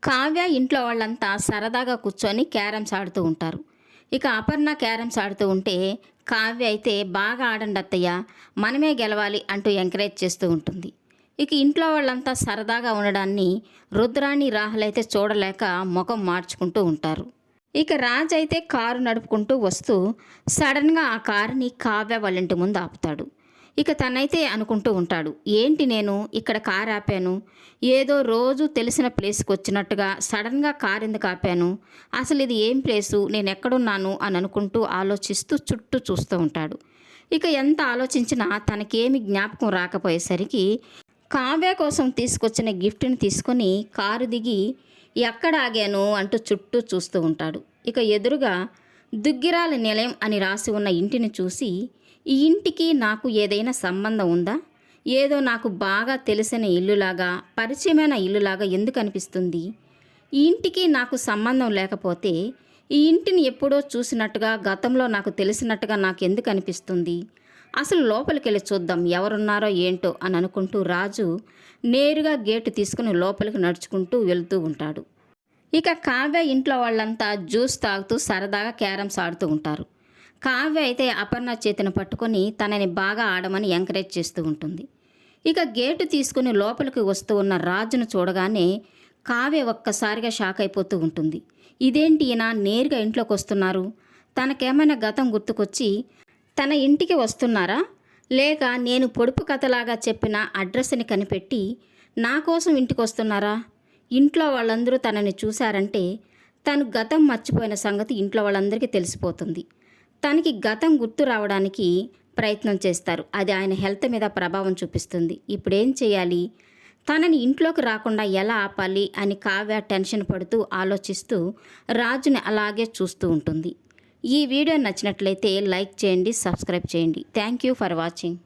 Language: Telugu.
కావ్య ఇంట్లో వాళ్ళంతా సరదాగా కూర్చొని క్యారమ్స్ ఆడుతూ ఉంటారు. ఇక అపర్ణ క్యారమ్స్ ఆడుతూ ఉంటే కావ్య అయితే బాగా ఆడండి అత్తయ్య, మనమే గెలవాలి అంటూ ఎంకరేజ్ చేస్తూ ఉంటుంది. ఇక ఇంట్లో వాళ్ళంతా సరదాగా ఉండడాన్ని రుద్రాణి రాహుల్ అయితే చూడలేక ముఖం మార్చుకుంటూ ఉంటారు. ఇక రాజ్ అయితే కారు నడుపుకుంటూ వస్తూ సడన్గా ఆ కారుని కావ్య వాళ్ళ ఇంటి ముందు ఆపుతాడు. ఇక తనైతే అనుకుంటూ ఉంటాడు, ఏంటి నేను ఇక్కడ కారు ఆపాను, ఏదో రోజు తెలిసిన ప్లేస్కి వచ్చినట్టుగా సడన్గా కారు ఎందుకు ఆపాను, అసలు ఇది ఏం ప్లేసు, నేను ఎక్కడున్నాను అని అనుకుంటూ ఆలోచిస్తూ చుట్టూ చూస్తూ ఉంటాడు. ఇక ఎంత ఆలోచించినా తనకేమి జ్ఞాపకం రాకపోయేసరికి కావ్య కోసం తీసుకొచ్చిన గిఫ్ట్ని తీసుకొని కారు దిగి ఎక్కడ ఆగాను అంటూ చుట్టూ చూస్తూ ఉంటాడు. ఇక ఎదురుగా దుగ్గిరాల నిలయం అని రాసి ఉన్న ఇంటిని చూసి, ఈ ఇంటికి నాకు ఏదైనా సంబంధం ఉందా, ఏదో నాకు బాగా తెలిసిన ఇల్లులాగా పరిచయమైన ఇల్లులాగా ఎందుకు అనిపిస్తుంది, ఈ ఇంటికి నాకు సంబంధం లేకపోతే ఈ ఇంటిని ఎప్పుడో చూసినట్టుగా గతంలో నాకు తెలిసినట్టుగా నాకు ఎందుకు అనిపిస్తుంది, అసలు లోపలికి వెళ్ళి చూద్దాం ఎవరున్నారో ఏంటో అని అనుకుంటూ రాజు నేరుగా గేటు తీసుకుని లోపలికి నడుచుకుంటూ వెళ్తూ ఉంటాడు. ఇక కావ్య ఇంట్లో వాళ్ళంతా జ్యూస్ తాగుతూ సరదాగా క్యారమ్స్ ఆడుతూ ఉంటారు. కావ్య అయితే అపర్ణ చేతిని పట్టుకొని తనని బాగా ఆడమని ఎంకరేజ్ చేస్తూ ఉంటుంది. ఇక గేటు తీసుకుని లోపలికి వస్తూ ఉన్న రాజును చూడగానే కావ్య ఒక్కసారిగా షాక్ అయిపోతూ ఉంటుంది. ఇదేంటి ఈయన నేరుగా ఇంట్లోకి వస్తున్నారు, తనకేమైనా గతం గుర్తుకొచ్చి తన ఇంటికి వస్తున్నారా, లేక నేను పొడుపు కథలాగా చెప్పిన అడ్రస్ని కనిపెట్టి నా కోసం ఇంటికి వస్తున్నారా, ఇంట్లో వాళ్ళందరూ తనని చూశారంటే తను గతం మర్చిపోయిన సంగతి ఇంట్లో వాళ్ళందరికీ తెలిసిపోతుంది. తనకి గతం గుర్తు రావడానికి ప్రయత్నం చేస్తారు, అది ఆయన హెల్త్ మీద ప్రభావం చూపిస్తుంది. ఇప్పుడేం చేయాలి, తనని ఇంట్లోకి రాకుండా ఎలా ఆపాలి అని కావ్య టెన్షన్ పడుతూ ఆలోచిస్తూ రాజుని అలాగే చూస్తూ ఉంటుంది. ఈ వీడియో నచ్చినట్లయితే లైక్ చేయండి, సబ్స్క్రైబ్ చేయండి. Thank you for watching.